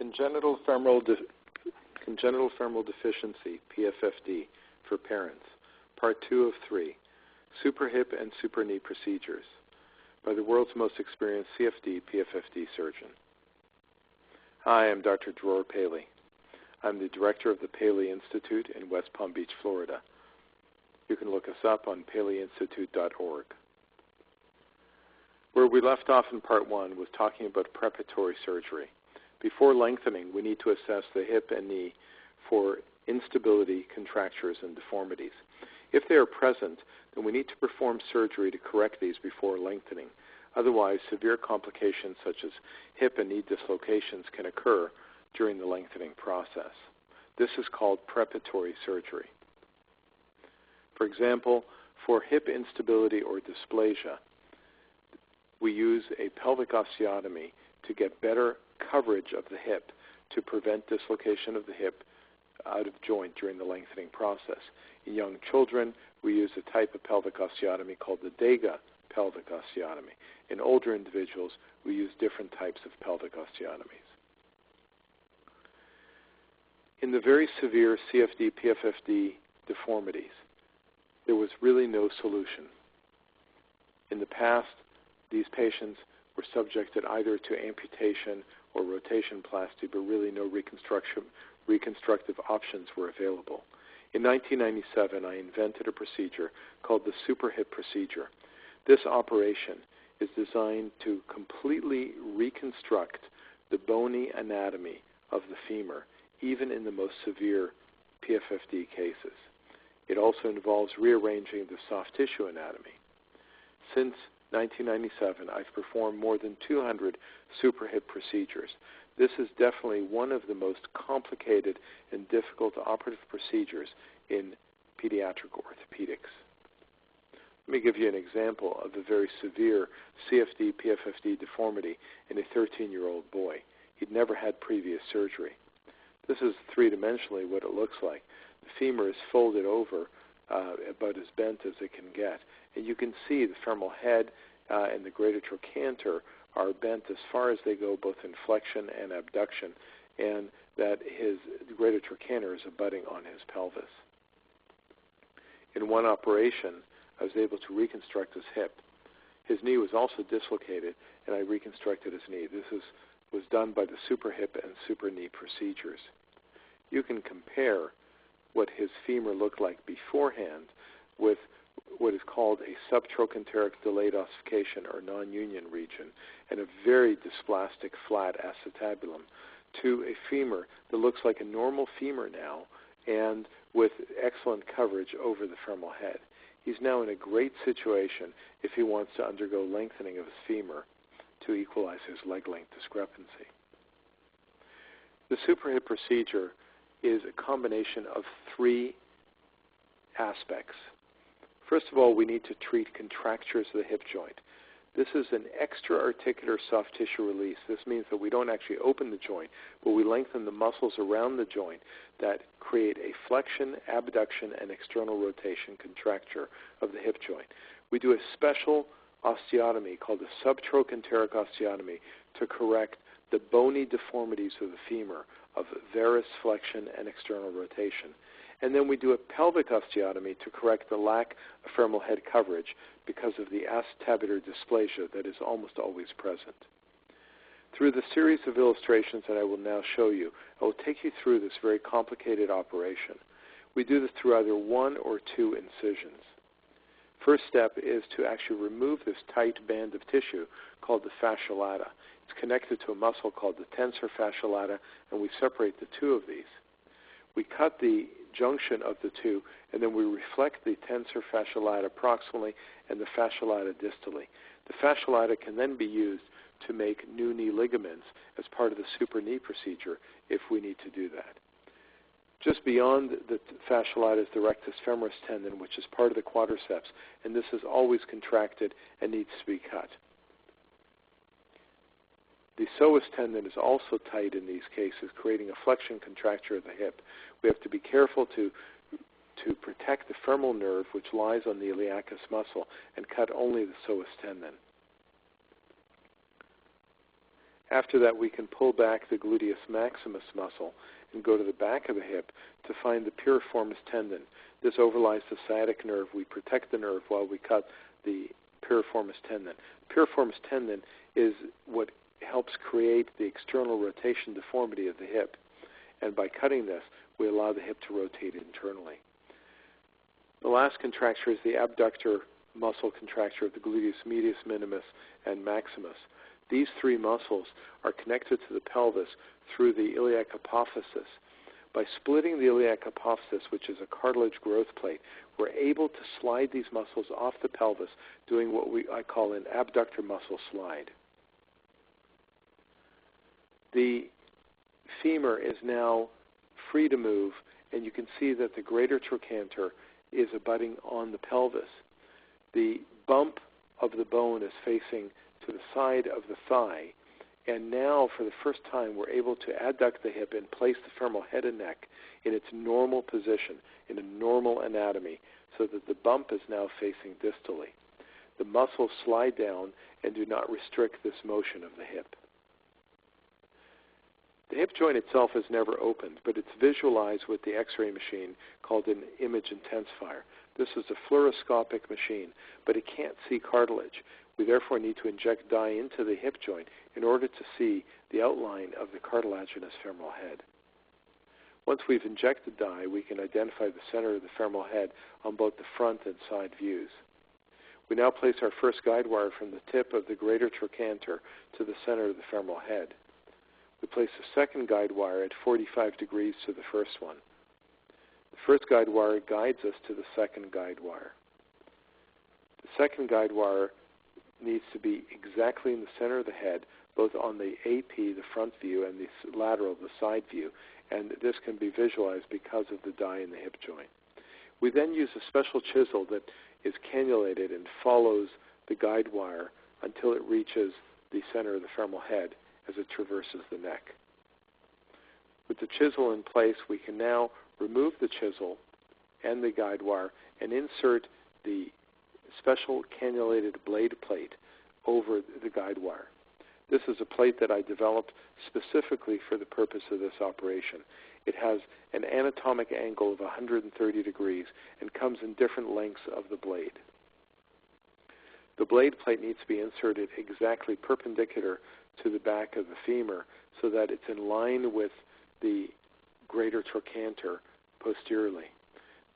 Congenital Femoral Deficiency, PFFD, for parents, Part 2 of 3, Super Hip and Super Knee Procedures, by the world's most experienced CFD PFFD surgeon. Hi, I'm Dr. Dror Paley. I'm the director of the Paley Institute in West Palm Beach, Florida. You can look us up on paleyinstitute.org. Where we left off in Part 1 was talking about preparatory surgery. Before lengthening, we need to assess the hip and knee for instability, contractures, and deformities. If they are present, then we need to perform surgery to correct these before lengthening. Otherwise, severe complications such as hip and knee dislocations can occur during the lengthening process. This is called preparatory surgery. For example, for hip instability or dysplasia, we use a pelvic osteotomy to get better coverage of the hip to prevent dislocation of the hip out of joint during the lengthening process. In young children, we use a type of pelvic osteotomy called the Dega pelvic osteotomy. In older individuals, we use different types of pelvic osteotomies. In the very severe CFD PFFD deformities, there was really no solution. In the past, these patients were subjected either to amputation or rotationplasty, but really no reconstructive options were available. In 1997, I invented a procedure called the super hip procedure. This operation is designed to completely reconstruct the bony anatomy of the femur, even in the most severe PFFD cases. It also involves rearranging the soft tissue anatomy. Since 1997, I've performed more than 200 super hip procedures. This is definitely one of the most complicated and difficult operative procedures in pediatric orthopedics. Let me give you an example of a very severe CFD PFFD deformity in a 13-year-old boy. He'd never had previous surgery. This is three-dimensionally what it looks like. The femur is folded over about as bent as it can get. And you can see the femoral head and the greater trochanter are bent as far as they go, both in flexion and abduction, and that his greater trochanter is abutting on his pelvis. In one operation, I was able to reconstruct his hip. His knee was also dislocated, and I reconstructed his knee. This was done by the super hip and super knee procedures. You can compare what his femur looked like beforehand with what is called a subtrochanteric delayed ossification or non-union region and a very dysplastic flat acetabulum to a femur that looks like a normal femur now and with excellent coverage over the femoral head. He's now in a great situation if he wants to undergo lengthening of his femur to equalize his leg length discrepancy. The super hip procedure is a combination of three aspects. First of all, we need to treat contractures of the hip joint. This is an extra-articular soft tissue release. This means that we don't actually open the joint, but we lengthen the muscles around the joint that create a flexion, abduction, and external rotation contracture of the hip joint. We do a special osteotomy called a subtrochanteric osteotomy to correct the bony deformities of the femur of varus, flexion, and external rotation. And then we do a pelvic osteotomy to correct the lack of femoral head coverage because of the acetabular dysplasia that is almost always present. Through the series of illustrations that I will now show you, I will take you through this very complicated operation. We do this through either one or two incisions. First step is to actually remove this tight band of tissue called the fascia lata. It's connected to a muscle called the tensor fascia lata, and we separate the two of these. We cut the junction of the two, and then we reflect the tensor fascia lata proximally and the fascia lata distally. The fascia lata can then be used to make new knee ligaments as part of the super knee procedure if we need to do that. Just beyond the fascia lata is the rectus femoris tendon, which is part of the quadriceps, and this is always contracted and needs to be cut. The psoas tendon is also tight in these cases, creating a flexion contracture of the hip. We have to be careful to protect the femoral nerve, which lies on the iliacus muscle, and cut only the psoas tendon. After that, we can pull back the gluteus maximus muscle and go to the back of the hip to find the piriformis tendon. This overlies the sciatic nerve. We protect the nerve while we cut the piriformis tendon. Piriformis tendon is what helps create the external rotation deformity of the hip. And by cutting this, we allow the hip to rotate internally. The last contracture is the abductor muscle contracture of the gluteus medius, minimus, and maximus. These three muscles are connected to the pelvis through the iliac apophysis. By splitting the iliac apophysis, which is a cartilage growth plate, we're able to slide these muscles off the pelvis, doing what I call an abductor muscle slide. The femur is now free to move, and you can see that the greater trochanter is abutting on the pelvis. The bump of the bone is facing to the side of the thigh, and now for the first time we're able to adduct the hip and place the femoral head and neck in its normal position, in a normal anatomy, so that the bump is now facing distally. The muscles slide down and do not restrict this motion of the hip. The hip joint itself is never opened, but it's visualized with the X-ray machine called an image intensifier. This is a fluoroscopic machine, but it can't see cartilage. We therefore need to inject dye into the hip joint in order to see the outline of the cartilaginous femoral head. Once we've injected dye, we can identify the center of the femoral head on both the front and side views. We now place our first guide wire from the tip of the greater trochanter to the center of the femoral head. We place the second guide wire at 45 degrees to the first one. The first guide wire guides us to the second guide wire. The second guide wire needs to be exactly in the center of the head, both on the AP, the front view, and the lateral, the side view, and this can be visualized because of the dye in the hip joint. We then use a special chisel that is cannulated and follows the guide wire until it reaches the center of the femoral head as it traverses the neck. With the chisel in place, we can now remove the chisel and the guide wire and insert the special cannulated blade plate over the guide wire. This is a plate that I developed specifically for the purpose of this operation. It has an anatomic angle of 130 degrees and comes in different lengths of the blade. The blade plate needs to be inserted exactly perpendicular to the back of the femur so that it's in line with the greater trochanter posteriorly.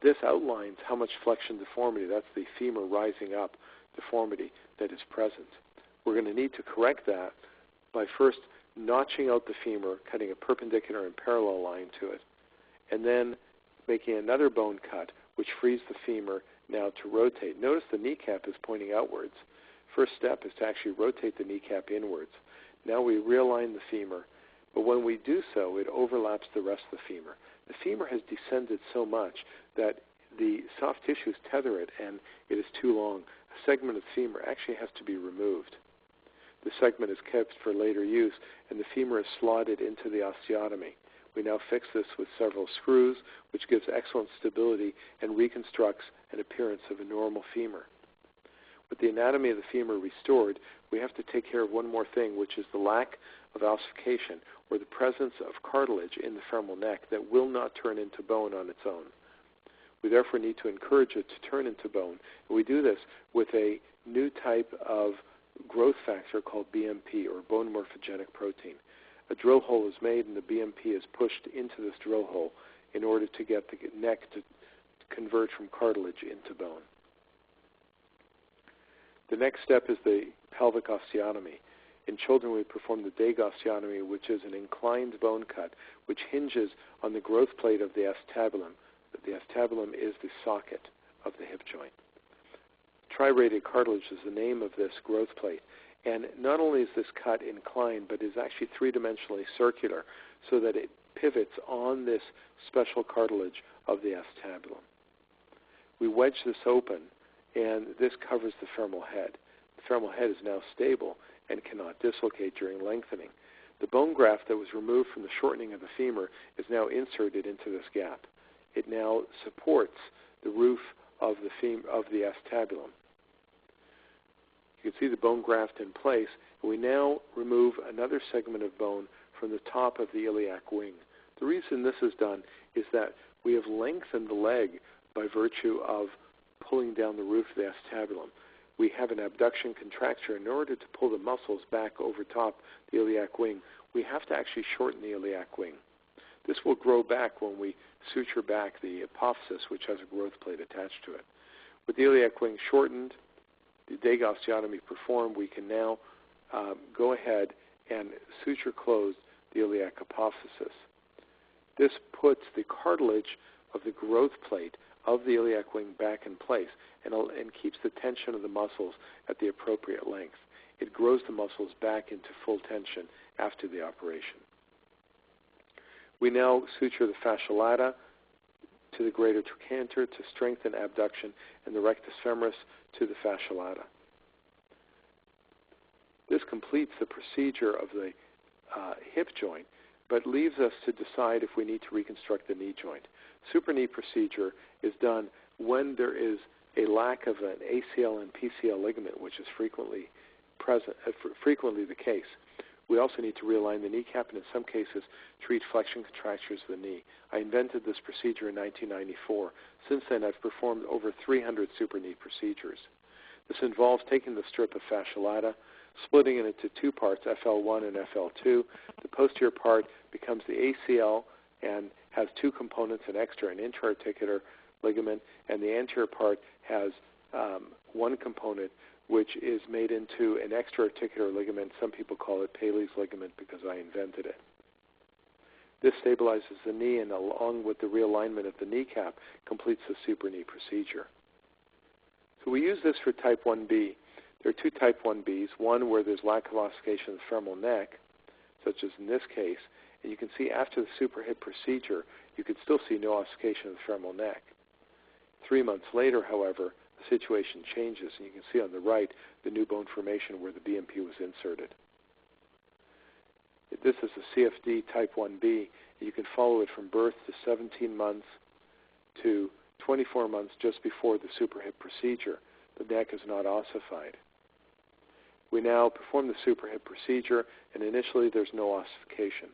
This outlines how much flexion deformity, that's the femur rising up deformity, that is present. We're going to need to correct that by first notching out the femur, cutting a perpendicular and parallel line to it, and then making another bone cut which frees the femur now to rotate. Notice the kneecap is pointing outwards. First step is to actually rotate the kneecap inwards. Now we realign the femur, but when we do so, it overlaps the rest of the femur. The femur has descended so much that the soft tissues tether it, and it is too long. A segment of the femur actually has to be removed. The segment is kept for later use, and the femur is slotted into the osteotomy. We now fix this with several screws, which gives excellent stability and reconstructs an appearance of a normal femur. With the anatomy of the femur restored, we have to take care of one more thing, which is the lack of ossification, or the presence of cartilage in the femoral neck that will not turn into bone on its own. We therefore need to encourage it to turn into bone, and we do this with a new type of growth factor called BMP, or bone morphogenic protein. A drill hole is made, and the BMP is pushed into this drill hole in order to get the neck to convert from cartilage into bone. The next step is the pelvic osteotomy. In children, we perform the Daigle osteotomy, which is an inclined bone cut, which hinges on the growth plate of the acetabulum. The acetabulum is the socket of the hip joint. Triradiate cartilage is the name of this growth plate. And not only is this cut inclined, but is actually three-dimensionally circular, so that it pivots on this special cartilage of the acetabulum. We wedge this open, and this covers the femoral head. The femoral head is now stable and cannot dislocate during lengthening. The bone graft that was removed from the shortening of the femur is now inserted into this gap. It now supports the roof of the acetabulum. You can see the bone graft in place, and we now remove another segment of bone from the top of the iliac wing. The reason this is done is that we have lengthened the leg by virtue of pulling down the roof of the acetabulum. We have an abduction contracture. In order to pull the muscles back over top the iliac wing, we have to actually shorten the iliac wing. This will grow back when we suture back the apophysis, which has a growth plate attached to it. With the iliac wing shortened, the Dega osteotomy performed, we can now go ahead and suture close the iliac apophysis. This puts the cartilage of the growth plate of the iliac wing back in place and keeps the tension of the muscles at the appropriate length. It grows the muscles back into full tension after the operation. We now suture the fascia lata to the greater trochanter to strengthen abduction and the rectus femoris to the fascia lata. This completes the procedure of the hip joint, but leaves us to decide if we need to reconstruct the knee joint. Supra-knee procedure is done when there is a lack of an ACL and PCL ligament, which is frequently the case. We also need to realign the kneecap and in some cases treat flexion contractures of the knee. I invented this procedure in 1994. Since then, I've performed over 300 supra-knee procedures. This involves taking the strip of fascia lata, splitting it into two parts, FL1 and FL2. The posterior part becomes the ACL and has two components, an extra and intra-articular ligament, and the anterior part has one component, which is made into an extra-articular ligament. Some people call it Paley's ligament because I invented it. This stabilizes the knee and, along with the realignment of the kneecap, completes the supra-knee procedure. So we use this for type 1B. There are two type 1Bs, one where there's lack of ossification of the femoral neck, such as in this case, and you can see after the supra-hip procedure, you can still see no ossification of the femoral neck. 3 months later, however, the situation changes, and you can see on the right the new bone formation where the BMP was inserted. This is a CFD type 1B. You can follow it from birth to 17 months to 24 months just before the supra-hip procedure. The neck is not ossified. We now perform the supra-hip procedure, and initially there's no ossification.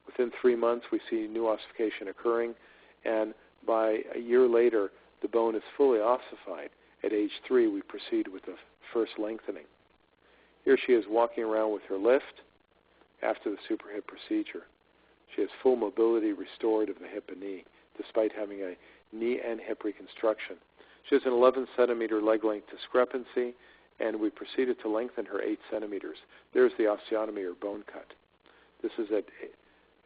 Within 3 months, we see new ossification occurring, and by a year later, the bone is fully ossified. At age 3, we proceed with the first lengthening. Here she is walking around with her lift after the supra-hip procedure. She has full mobility restored of the hip and knee, despite having a knee and hip reconstruction. She has an 11 centimeter leg length discrepancy, and we proceeded to lengthen her 8 centimeters. There's the osteotomy or bone cut. This is at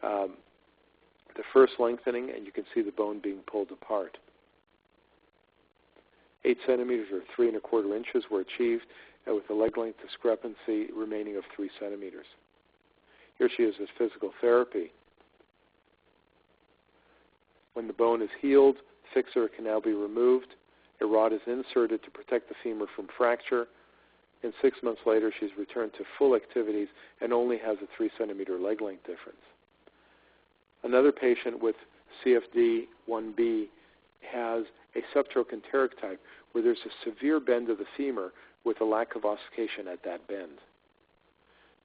the first lengthening, and you can see the bone being pulled apart. 8 centimeters or 3 1/4 inches were achieved, with the leg length discrepancy remaining of 3 centimeters. Here she is with physical therapy. When the bone is healed, fixer can now be removed. A rod is inserted to protect the femur from fracture. And 6 months later, she's returned to full activities and only has a 3 centimeter leg length difference. Another patient with CFD 1B has a subtrochanteric type where there's a severe bend of the femur with a lack of ossification at that bend.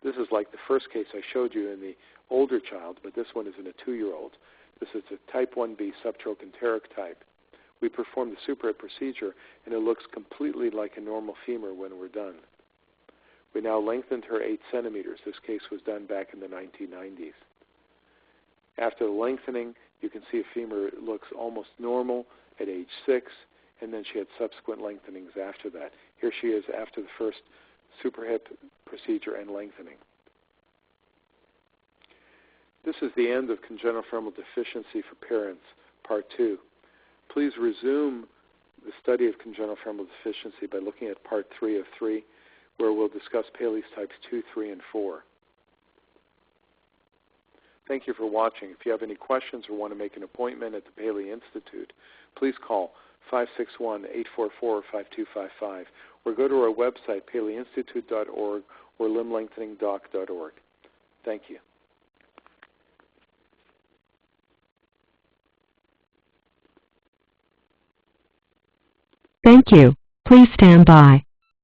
This is like the first case I showed you in the older child, but this one is in a 2-year-old. This is a type 1B subtrochanteric type. We perform the supra-hip procedure, and it looks completely like a normal femur when we're done. We now lengthened her 8 centimeters. This case was done back in the 1990s. After the lengthening, you can see a femur looks almost normal at age 6, and then she had subsequent lengthenings after that. Here she is after the first supra-hip procedure and lengthening. This is the end of congenital femoral deficiency for parents, part 2. Please resume the study of congenital femoral deficiency by looking at part 3 of 3, where we'll discuss Paley's types 2, 3, and 4. Thank you for watching. If you have any questions or want to make an appointment at the Paley Institute, please call 561-844-5255 or go to our website, paleyinstitute.org or limblengtheningdoc.org. Thank you. Thank you. Please stand by.